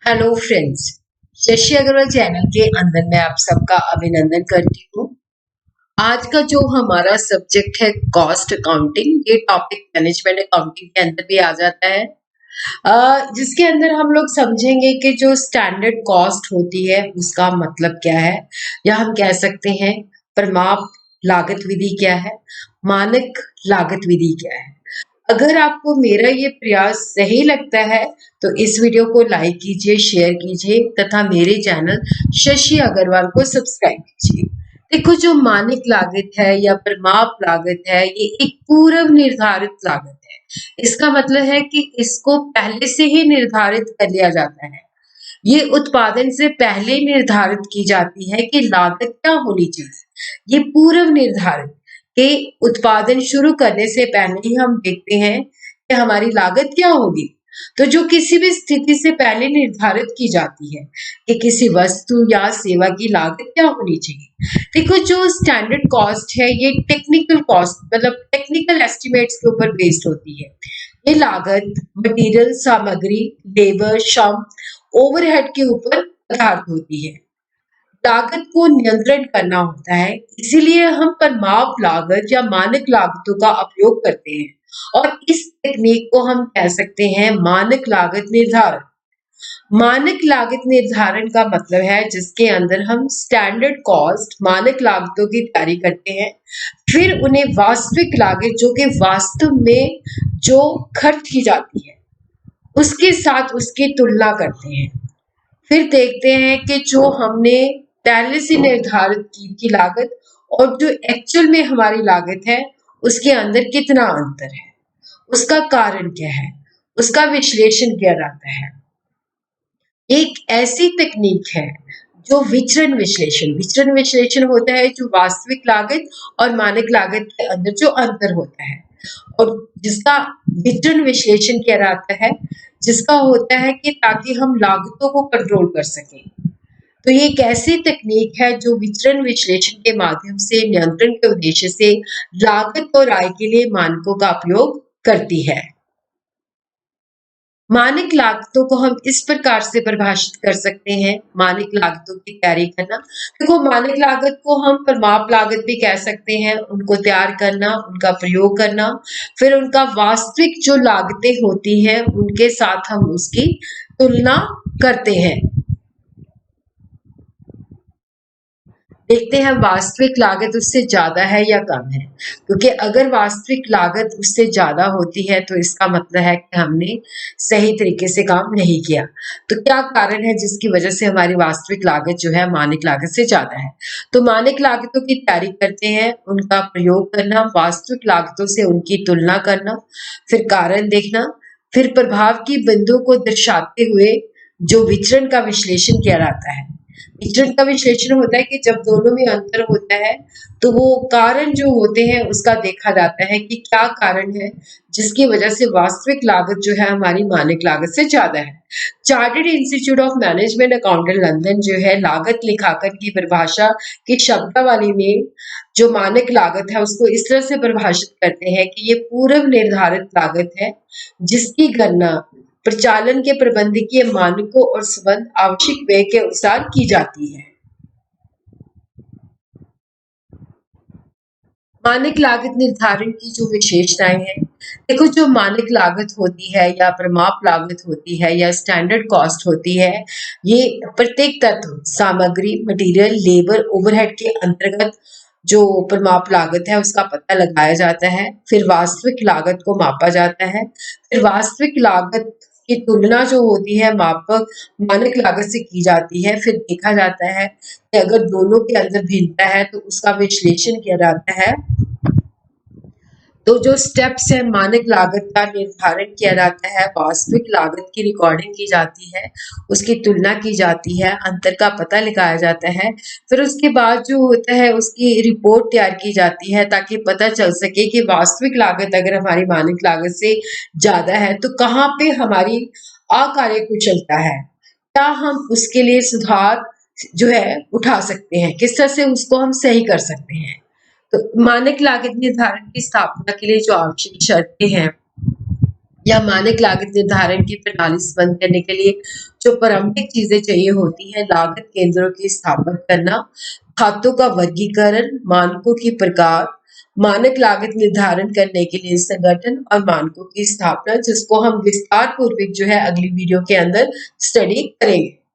Hello friends. Shashi Agarwal channel के अंदर मैं आप सबका अभिनंदन करती हूँ। आज का जो हमारा सब्जेक्ट है कॉस्ट अकाउंटिंग, ये टॉपिक मैनेजमेंट अकाउंटिंग के अंदर भी आ जाता है। जिसके अंदर हम लोग समझेंगे कि जो स्टैंडर्ड कॉस्ट होती है उसका मतलब क्या है, या हम कह सकते हैं प्रमाप लागत विधि क्या है, मानक लागत विधि क्या है। अगर आपको मेरा ये प्रयास सही लगता है तो इस वीडियो को लाइक कीजिए, शेयर कीजिए तथा मेरे चैनल शशि अग्रवाल को सब्सक्राइब कीजिए। देखो, जो मानक लागत है या प्रमाप लागत है, ये एक पूर्व निर्धारित लागत है। इसका मतलब है कि इसको पहले से ही निर्धारित कर लिया जाता है। ये उत्पादन से पहले निर्धारित की जाती है कि लागत क्या होनी चाहिए। ये पूर्व निर्धारित के उत्पादन शुरू करने से पहले ही हम देखते हैं कि हमारी लागत क्या होगी। तो जो किसी भी स्थिति से पहले निर्धारित की जाती है कि किसी वस्तु या सेवा की लागत क्या होनी चाहिए। देखो, जो स्टैंडर्ड कॉस्ट है ये टेक्निकल कॉस्ट मतलब टेक्निकल एस्टिमेट्स के ऊपर बेस्ड होती है। ये लागत मटेरियल, सामग्री, लेबर, श्रम, ओवरहेड के ऊपर आधारित होती है। लागत को नियंत्रण करना होता है, इसीलिए हम परिमाप लागत या मानक लागतों का उपयोग करते हैं। और इस तकनीक को हम कह सकते हैं मानक लागत निर्धारण। मानक लागत निर्धारण का मतलब है जिसके अंदर हम स्टैंडर्ड कॉस्ट मानक लागतों की तैयारी करते हैं, फिर उन्हें वास्तविक लागत जो कि वास्तव में जो खर्च की जाती है उसके साथ उसकी तुलना करते हैं। फिर देखते हैं कि जो हमने पहले से निर्धारित की लागत और जो एक्चुअल में हमारी लागत है उसके अंदर कितना अंतर है, उसका कारण क्या है, उसका विश्लेषण किया जाता है। एक ऐसी तकनीक है जो विचरण विश्लेषण होता है, जो वास्तविक लागत और मानक लागत के अंदर जो अंतर होता है और जिसका विचरण विश्लेषण किया जाता है, जिसका होता है कि ताकि हम लागतों को कंट्रोल कर सकें। तो ये एक ऐसी तकनीक है जो विचरण विश्लेषण के माध्यम से नियंत्रण के उद्देश्य से लागत और आय के लिए मानकों का उपयोग करती है। मानक लागतों को हम इस प्रकार से परिभाषित कर सकते हैं। मानक लागतों की तैयारी करना, देखो मानक लागत को हम परिमाप लागत भी कह सकते हैं। उनको तैयार करना, उनका प्रयोग करना, फिर उनका वास्तविक जो लागतें होती हैं उनके साथ हम उसकी तुलना करते हैं। देखते हैं वास्तविक लागत उससे ज्यादा है या कम है, क्योंकि अगर वास्तविक लागत उससे ज्यादा होती है तो इसका मतलब है कि हमने सही तरीके से काम नहीं किया। तो क्या कारण है जिसकी वजह से हमारी वास्तविक लागत जो है मानक लागत से ज्यादा है। तो मानक लागतों की तैयारी करते हैं, उनका प्रयोग करना, वास्तविक लागतों से उनकी तुलना करना, फिर कारण देखना, फिर प्रभाव की बिंदु को दर्शाते हुए जो विचरण का विश्लेषण किया जाता है। विचरण का विश्लेषण होता है कि जब दोनों में अंतर होता है तो वो कारण जो होते हैं उसका देखा जाता है कि क्या कारण है जिसकी वजह से वास्तविक लागत जो है हमारी मानक लागत से ज्यादा है। Chartered institute of management accountant London जो है लागत लेखांकन की परिभाषा की शब्दावली में जो मानक लागत है उसको इस तरह से परिभाषित करते हैं कि ये पूर्व निर्धारित लागत है जिसकी गणना प्रचालन के प्रबंधकीय मानकों और संबंध आवश्यक व्यय के अनुसार की जाती है। मानक लागत निर्धारण की जो विशेषताएं हैं, देखो जो मानक लागत होती है या प्रमाप लागत होती है या स्टैंडर्ड कॉस्ट होती है, ये प्रत्येक तत्व सामग्री, मटेरियल, लेबर, ओवरहेड के अंतर्गत जो प्रमाप लागत है उसका पता लगाया जाता है। फिर वास्तविक लागत को मापा जाता है, फिर वास्तविक लागत की तुलना जो होती है मापक मानक लागत से की जाती है। फिर देखा जाता है कि अगर दोनों के अंदर भिन्नता है तो उसका विश्लेषण किया जाता है। तो जो स्टेप्स है मानक लागत का निर्धारण किया जाता है, वास्तविक लागत की रिकॉर्डिंग की जाती है, उसकी तुलना की जाती है, अंतर का पता लगाया जाता है। फिर उसके बाद जो होता है उसकी रिपोर्ट तैयार की जाती है ताकि पता चल सके कि वास्तविक लागत अगर हमारी मानक लागत से ज्यादा है तो कहाँ पे हमारी अकार्यकुशलता है, क्या हम उसके लिए सुधार जो है उठा सकते हैं, किस तरह से उसको हम सही कर सकते हैं। तो मानक लागत निर्धारण की स्थापना के लिए जो आवश्यक शर्तें हैं या मानक लागत निर्धारण की प्रणाली बंद करने के लिए जो प्रारंभिक चीजें चाहिए होती हैं, लागत केंद्रों की स्थापना करना, खातों का वर्गीकरण, मानकों की प्रकार, मानक लागत निर्धारण करने के लिए संगठन और मानकों की स्थापना, जिसको हम विस्तार पूर्वक जो है अगली वीडियो के अंदर स्टडी करेंगे।